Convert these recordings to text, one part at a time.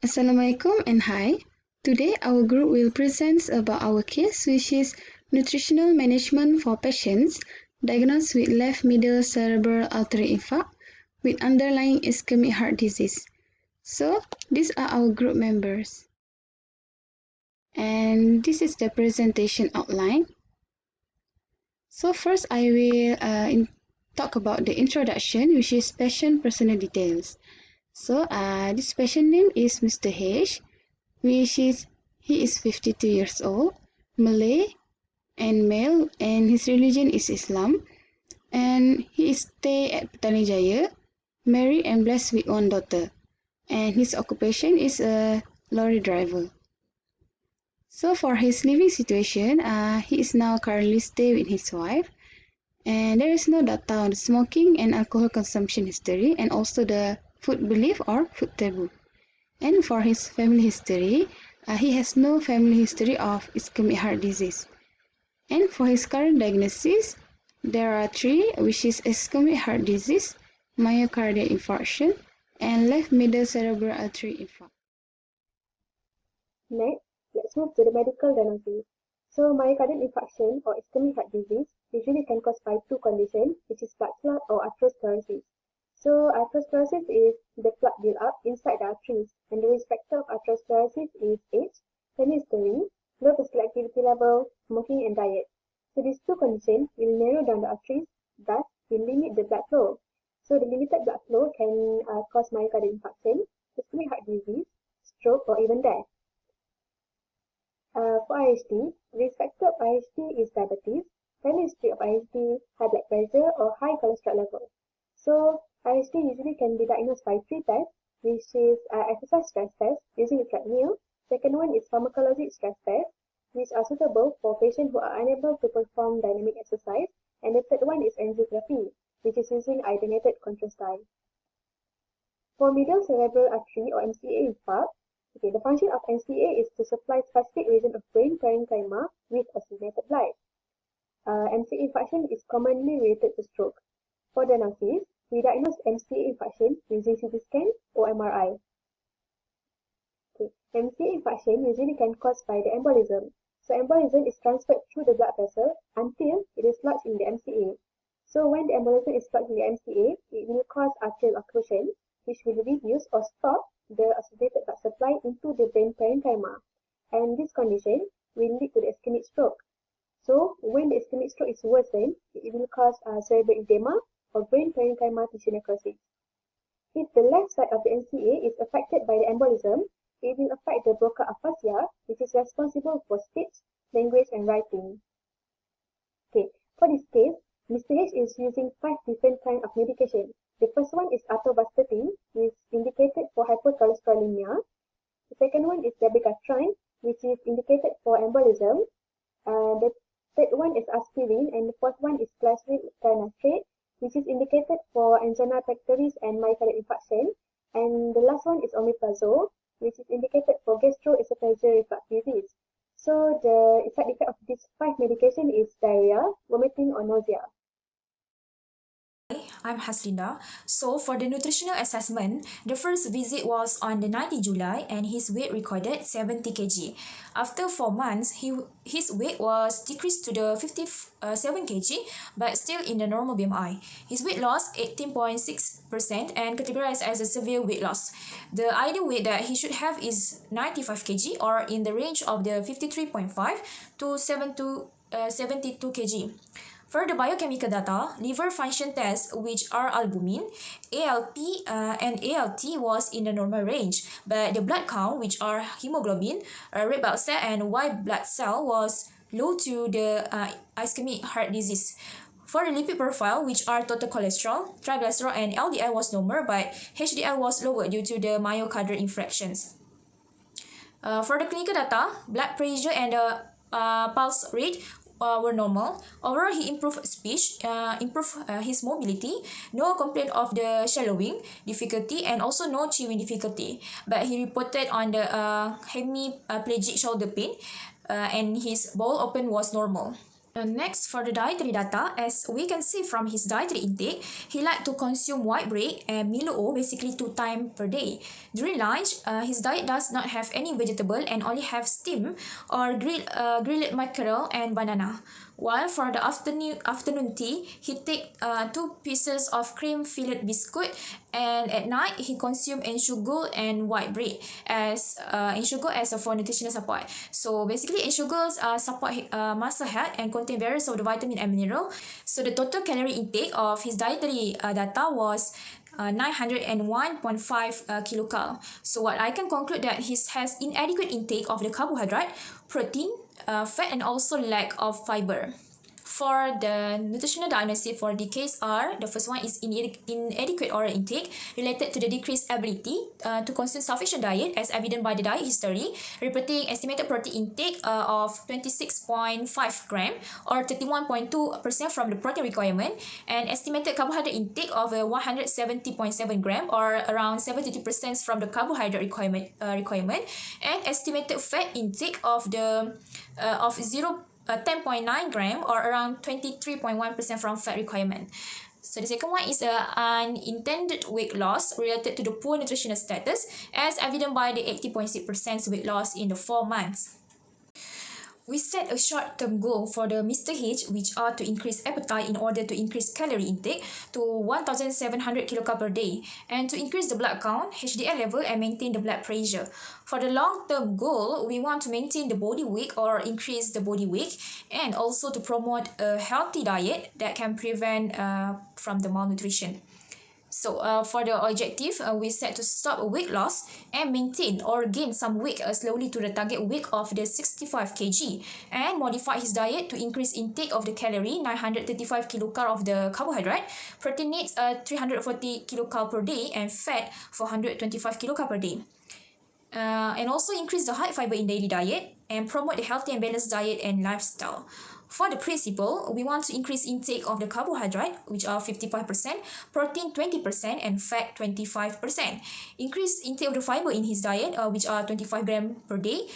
Assalamualaikum and hi. Today our group will present about our case which is nutritional management for patients diagnosed with left middle cerebral artery infarct with underlying ischemic heart disease. So these are our group members. And this is the presentation outline. So first I will talk about the introduction which is patient personal details. So this patient name is Mr. H. He is 52 years old, Malay and male, and his religion is Islam. And he is stay at Petani Jaya, married and blessed with one daughter. And his occupation is a lorry driver. So for his living situation, he is now currently stay with his wife. And there is no data on the smoking and alcohol consumption history, and also the food belief or food taboo. And for his family history, he has no family history of ischemic heart disease. And for his current diagnosis, there are three, which is ischemic heart disease, myocardial infarction, and left middle cerebral artery infarct. Next, let's move to the medical diagnosis. So, myocardial infarction or ischemic heart disease usually can cause by two conditions, which is blood clot or atherosclerosis. So, atherosclerosis is the blood build up inside the arteries, and the risk factor of atherosclerosis is age, family history, low physical activity level, smoking, and diet. So, these two conditions will narrow down the arteries, thus will limit the blood flow. So, the limited blood flow can cause myocardial infarction, ischemic heart disease, stroke, or even death. For IHD, risk factor of IHD is diabetes, family history of IHD, high blood pressure, or high cholesterol level. So, IHD usually can be diagnosed by three tests, which is exercise stress test using a treadmill. Second one is pharmacologic stress test, which are suitable for patients who are unable to perform dynamic exercise. And the third one is angiography, which is using iodinated contrast dye. For middle cerebral artery or MCA infarct, the function of MCA is to supply specific region of brain parenchyma with oxygenated blood. MCA infarction is commonly related to stroke. For diagnosis, we diagnose MCA infarction using CT scan or MRI. MCA infarction usually can cause by the embolism. So embolism is transferred through the blood vessel until it is lodged in the MCA. So when the embolism is lodged in the MCA, it will cause arterial occlusion, which will reduce or stop the oxygenated blood supply into the brain parenchyma, and this condition will lead to the ischemic stroke. So, when the ischemic stroke is worsened, it will cause cerebral edema or brain parenchyma tissue necrosis. If the left side of the MCA is affected by the embolism, it will affect the Broca aphasia, which is responsible for speech, language, and writing. For this case, Mr. H is using 5 different kinds of medication. The first one is atorvastatin, which is indicated for hypercholesterolemia. The second one is dabigatran, which is indicated for embolism. The third one is aspirin, and the fourth one is glyceryl trinitrate, which is indicated for angina pectoris and myocardial infarction. And the last one is omeprazole, which is indicated for gastroesophageal reflux disease. So the side effect of these 5 medication is diarrhea, vomiting, or nausea. I'm Haslinda. So for the nutritional assessment, the first visit was on the 19th July and his weight recorded 70 kg. After 4 months, his weight was decreased to the 57 kg but still in the normal BMI. His weight loss 18.6% and categorized as a severe weight loss. The ideal weight that he should have is 95 kg or in the range of the 53.5 to 72 kg. For the biochemical data, liver function tests, which are albumin, ALP, and ALT was in the normal range, but the blood count, which are hemoglobin, red blood cell, and white blood cell was low to the ischemic heart disease. For the lipid profile, which are total cholesterol, triglycerol, and LDL was normal, but HDL was lower due to the myocardial infarctions. For the clinical data, blood pressure and the pulse rate were normal. Overall, he improved speech, improved his mobility, no complaint of the swallowing difficulty, and also no chewing difficulty. But he reported on the hemiplegic shoulder pain, and his bowel open was normal. Next, for the dietary data, as we can see from his dietary intake, he liked to consume white bread and Milo basically 2 times per day. During lunch, his diet does not have any vegetable and only have steamed or grilled mackerel and banana. While for the afternoon tea, he take 2 pieces of cream-filled biscuit, and at night he consume ensugar and white bread as ensugar as a for nutritional support. So basically, ensugars support muscle health and contain various of the vitamin and mineral. So the total calorie intake of his dietary data was 901.5 kilocal. So what I can conclude that he has inadequate intake of the carbohydrate, protein, fat, and also lack of fiber. For the nutritional diagnosis for the case are, the first one is inadequate oral intake related to the decreased ability to consume sufficient diet as evident by the diet history, reporting estimated protein intake of 26.5 gram or 31.2% from the protein requirement, and estimated carbohydrate intake of 170.7 gram or around 72% from the carbohydrate requirement, and estimated fat intake of 10.9 gram or around 23.1% from fat requirement. So the second one is unintended weight loss related to the poor nutritional status as evident by the 80.6% weight loss in the 4 months. We set a short-term goal for the Mr. H, which are to increase appetite in order to increase calorie intake to 1,700 kilocal per day and to increase the blood count, HDL level, and maintain the blood pressure. For the long-term goal, we want to maintain the body weight or increase the body weight, and also to promote a healthy diet that can prevent from the malnutrition. So for the objective, we set to stop a weight loss and maintain or gain some weight slowly to the target weight of the 65 kg, and modify his diet to increase intake of the calorie 935 kilocal of the carbohydrate, protein needs 340 kilocal per day, and fat 425 kilocal per day. And also increase the high fiber in daily diet and promote the healthy and balanced diet and lifestyle. For the principle, we want to increase intake of the carbohydrate, which are 55%, protein 20%, and fat 25%. Increase intake of the fiber in his diet, which are 25 grams per day.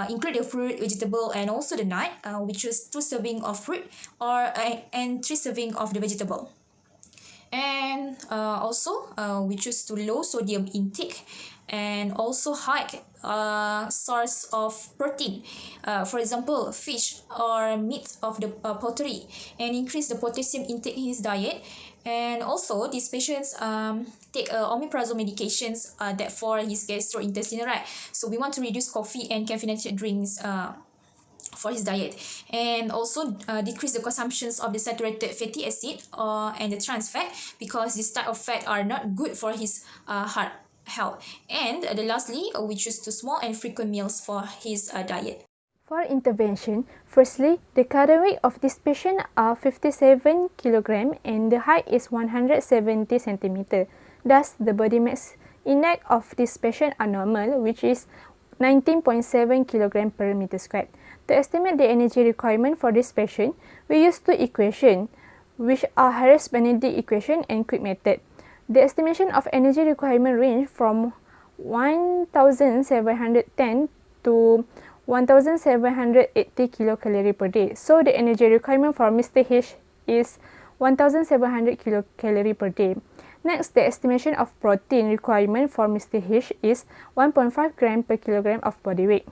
Include the fruit, vegetable, and also the nut, which is 2 servings of fruit and 3 servings of the vegetable. And also, we choose to low sodium intake and also high source of protein, for example fish or meat of the poultry, and increase the potassium intake in his diet. And also these patients take omeprazole medications that for his gastrointestinal, right? So we want to reduce coffee and caffeinated drinks for his diet, and also decrease the consumptions of the saturated fatty acid and the trans fat, because this type of fat are not good for his heart health. And lastly, we choose to small and frequent meals for his diet. For intervention, firstly, the current weight of this patient are 57 kg and the height is 170 cm. Thus, the body mass index of this patient are normal, which is 19.7 kg per meter squared. To estimate the energy requirement for this patient, we use 2 equations, which are Harris-Benedict equation and quick method. The estimation of energy requirement range from 1,710 to 1,780 kilocalorie per day. So the energy requirement for Mr. H is 1,700 kilocalorie per day. Next, the estimation of protein requirement for Mr. H is 1.5 gram per kilogram of body weight.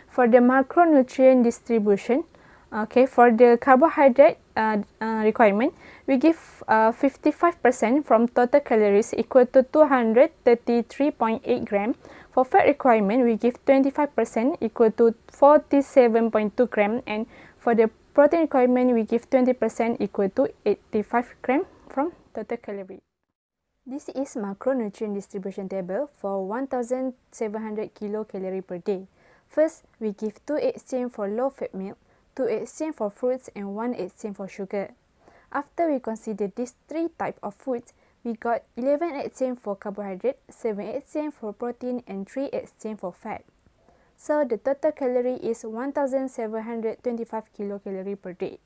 For the macronutrient distribution, for the carbohydrate requirement, we give 55% from total calories equal to 233.8 gram. For fat requirement, we give 25% equal to 47.2 gram, and for the protein requirement, we give 20% equal to 85 gram from total calorie. This is macronutrient distribution table for 1,700 kilocalorie per day. First, we give 2 8 for low-fat milk, 2 8 for fruits, and 1 8 for sugar. After we consider these 3 types of foods, we got 11 8 for carbohydrate, 7 8 for protein, and 3 8 for fat. So the total calorie is 1,725 kilocalorie per day.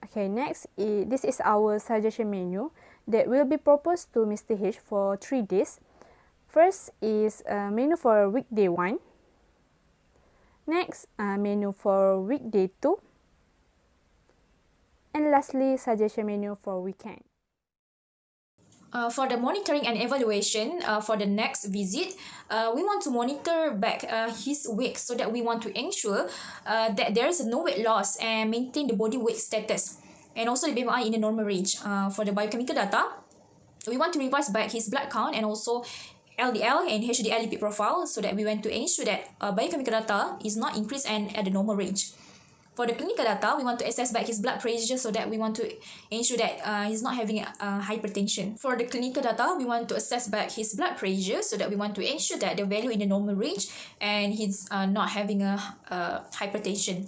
Okay, next, this is our suggestion menu that will be proposed to Mr. H for 3 days. First is a menu for weekday 1. Next, menu for weekday 2. And lastly, suggestion menu for weekend. For the monitoring and evaluation for the next visit, we want to monitor back his weight so that we want to ensure that there is no weight loss and maintain the body weight status and also the BMI in the normal range. For the biochemical data, we want to revise back his blood count and also LDL and HDL lipid profile so that we want to ensure that biochemical data is not increased and at the normal range. For the clinical data, we want to assess back his blood pressure so that we want to ensure that he's not having hypertension. For the clinical data, we want to assess back his blood pressure so that we want to ensure that the value in the normal range and he's not having a hypertension.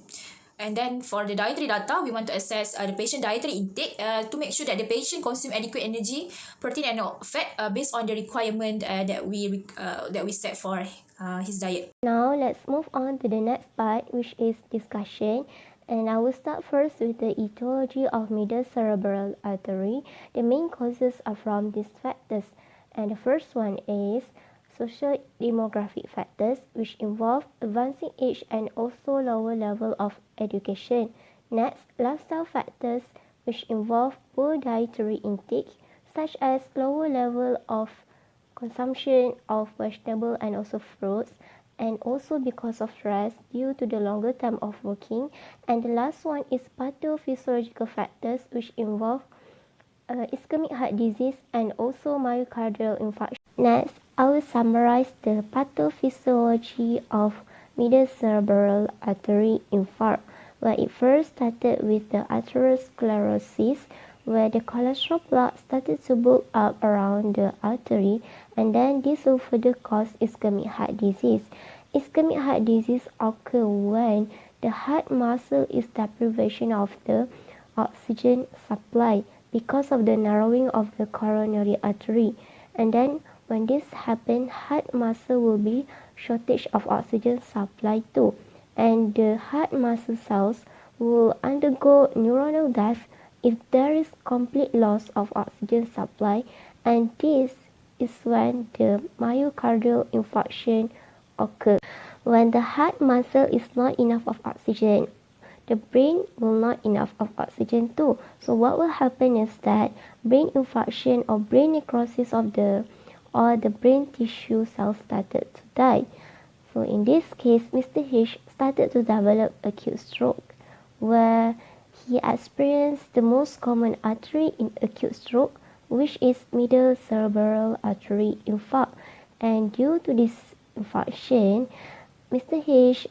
And then for the dietary data, we want to assess the patient dietary intake to make sure that the patient consume adequate energy, protein and fat based on the requirement that we set for his diet. Now let's move on to the next part, which is discussion. And I will start first with the etiology of middle cerebral artery. The main causes are from these factors. And the first one is social demographic factors, which involve advancing age and also lower level of education. Next, lifestyle factors, which involve poor dietary intake, such as lower level of consumption of vegetable and also fruits, and also because of stress due to the longer time of working. And the last one is pathophysiological factors, which involve ischemic heart disease and also myocardial infarction. Next, I will summarize the pathophysiology of middle cerebral artery infarct, where it first started with the atherosclerosis, where the cholesterol plaque started to build up around the artery, and then this will further cause ischemic heart disease. Ischemic heart disease occurs when the heart muscle is deprivation of the oxygen supply because of the narrowing of the coronary artery. And then when this happens, heart muscle will be shortage of oxygen supply too. And the heart muscle cells will undergo neuronal death if there is complete loss of oxygen supply, and this is when the myocardial infarction occurs. When the heart muscle is not enough of oxygen, the brain will not enough of oxygen too. So what will happen is that brain infarction or brain necrosis of the brain tissue cells started to die. So in this case, Mr. H started to develop acute stroke, where he experienced the most common artery in acute stroke, which is middle cerebral artery infarct. And due to this infarction, Mr. H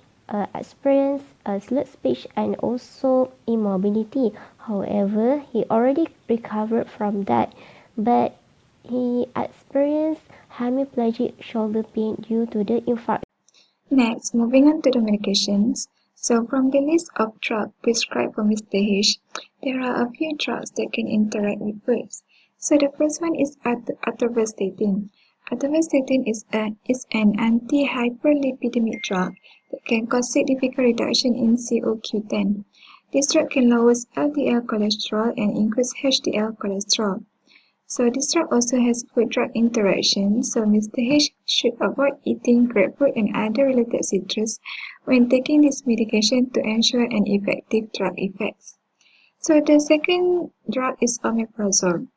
experienced slurred speech and also immobility. However, he already recovered from that, but he experienced hemiplegic shoulder pain due to the infarct. Next, moving on to the medications. So from the list of drugs prescribed for Mr. H, there are a few drugs that can interact with weights. So the first one is atorvastatin. Atorvastatin is an anti-hyperlipidemic drug that can cause significant reduction in CoQ10. This drug can lower LDL cholesterol and increase HDL cholesterol. So this drug also has food-drug interactions, so Mr. H should avoid eating grapefruit and other related citrus when taking this medication to ensure an effective drug effects. So the second drug is omeprazole.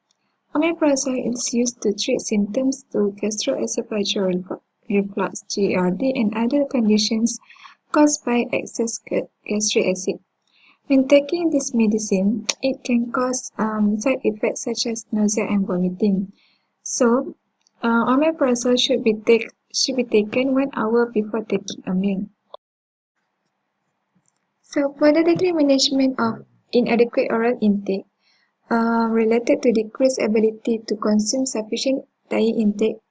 Omeprazole is used to treat symptoms to gastroesophageal reflux (GERD) and other conditions caused by excess gastric acid. When taking this medicine, it can cause side effects such as nausea and vomiting. So, omeprazole should be taken 1 hour before taking a meal. So, for the daily management of inadequate oral intake, related to decreased ability to consume sufficient diet intake,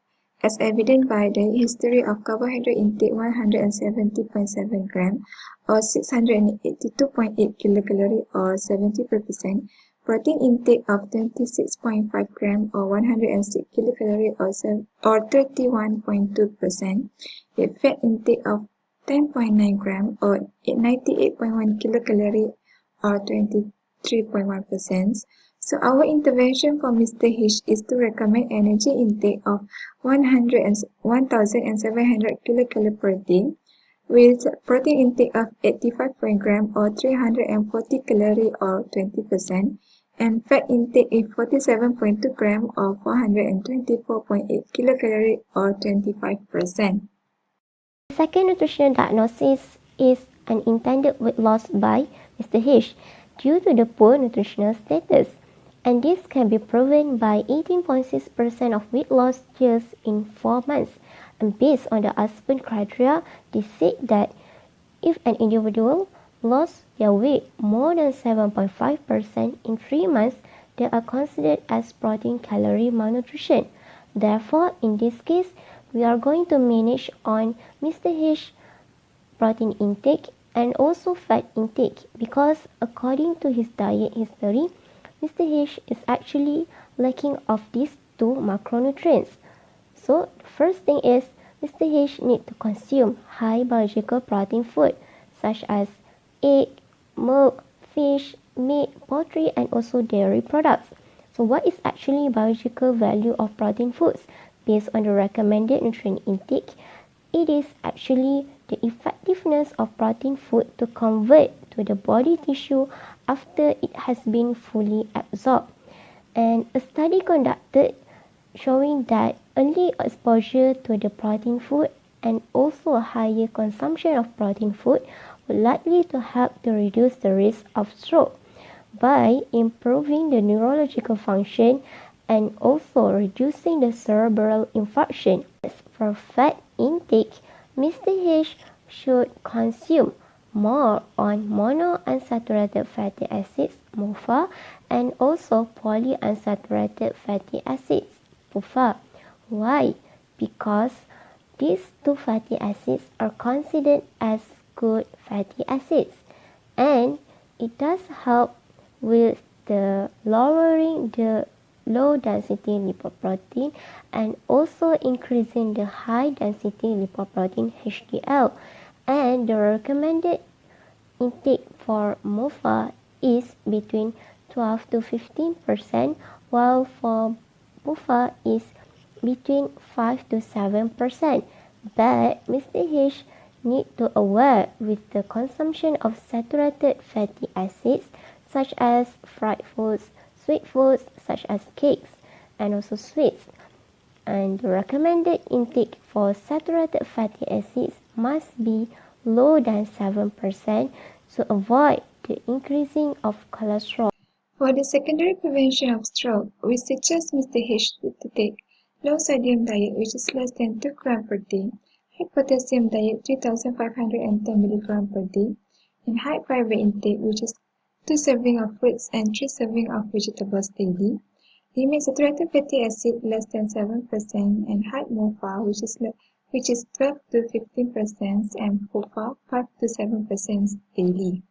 as evident by the history of carbohydrate intake 170.7 gram or 682.8 kilocalorie or 73%, protein intake of 26.5 gram or 106 kilocalorie or 31.2%, with fat intake of 10.9 gram or 98.1 kilocalorie or 23.1%. So our intervention for Mr. H is to recommend energy intake of 1,700 kilocalorie per day, with protein intake of 85 grams or 340 calories or 20%, and fat intake is 47.2 grams or 424.8 kilocalories or 25%. The second nutritional diagnosis is an intended weight loss by Mr. H due to the poor nutritional status, and this can be proven by 18.6% of weight loss just in 4 months. And based on the Aspen criteria, they said that if an individual lost their weight more than 7.5% in 3 months, they are considered as protein calorie malnutrition. Therefore, in this case, we are going to manage on Mr. H protein intake and also fat intake, because according to his diet history, Mr. H is actually lacking of these two macronutrients. So the first thing is Mr. H need to consume high biological protein food such as egg, milk, fish, meat, poultry, and also dairy products. So what is actually biological value of protein foods? Based on the recommended nutrient intake, it is actually the effectiveness of protein food to convert to the body tissue after it has been fully absorbed. And a study conducted showing that early exposure to the protein food and also a higher consumption of protein food would likely to help to reduce the risk of stroke by improving the neurological function and also reducing the cerebral infarction. For fat intake, Mr. H should consume more on monounsaturated fatty acids (MOFA) and also polyunsaturated fatty acids (PUFA). Why? Because these two fatty acids are considered as good fatty acids, and it does help with the lowering the low density lipoprotein and also increasing the high density lipoprotein HDL. And the recommended intake for MOFA is between 12 to 15%, while for PUFA is between 5 to 7%. But Mr. H need to aware with the consumption of saturated fatty acids such as fried foods, sweet foods such as cakes and also sweets. And the recommended intake for saturated fatty acids must be lower than 7% to avoid the increasing of cholesterol. For the secondary prevention of stroke, we suggest Mr. H to take low sodium diet, which is less than 2 grams per day, high potassium diet 3510 mg per day, and high fiber intake, which is 2 servings of fruits and 3 servings of vegetables daily. Limit saturated fatty acid less than 7% and high MOFA, which is 12 to 15%, and PUFA 5 to 7% daily.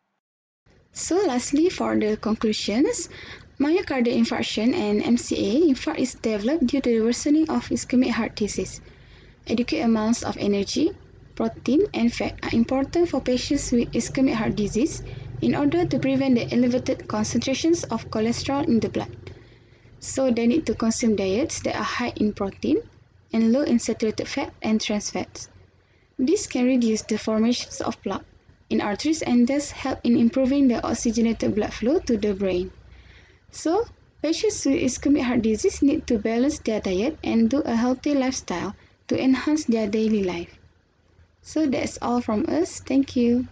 So lastly, for the conclusions, myocardial infarction and MCA infarct is developed due to the worsening of ischemic heart disease. Adequate amounts of energy, protein, and fat are important for patients with ischemic heart disease in order to prevent the elevated concentrations of cholesterol in the blood. So they need to consume diets that are high in protein and low in saturated fat and trans fats. This can reduce the formations of plaque in arteries and thus help in improving the oxygenated blood flow to the brain. So, patients with ischemic heart disease need to balance their diet and do a healthy lifestyle to enhance their daily life. So that's all from us. Thank you.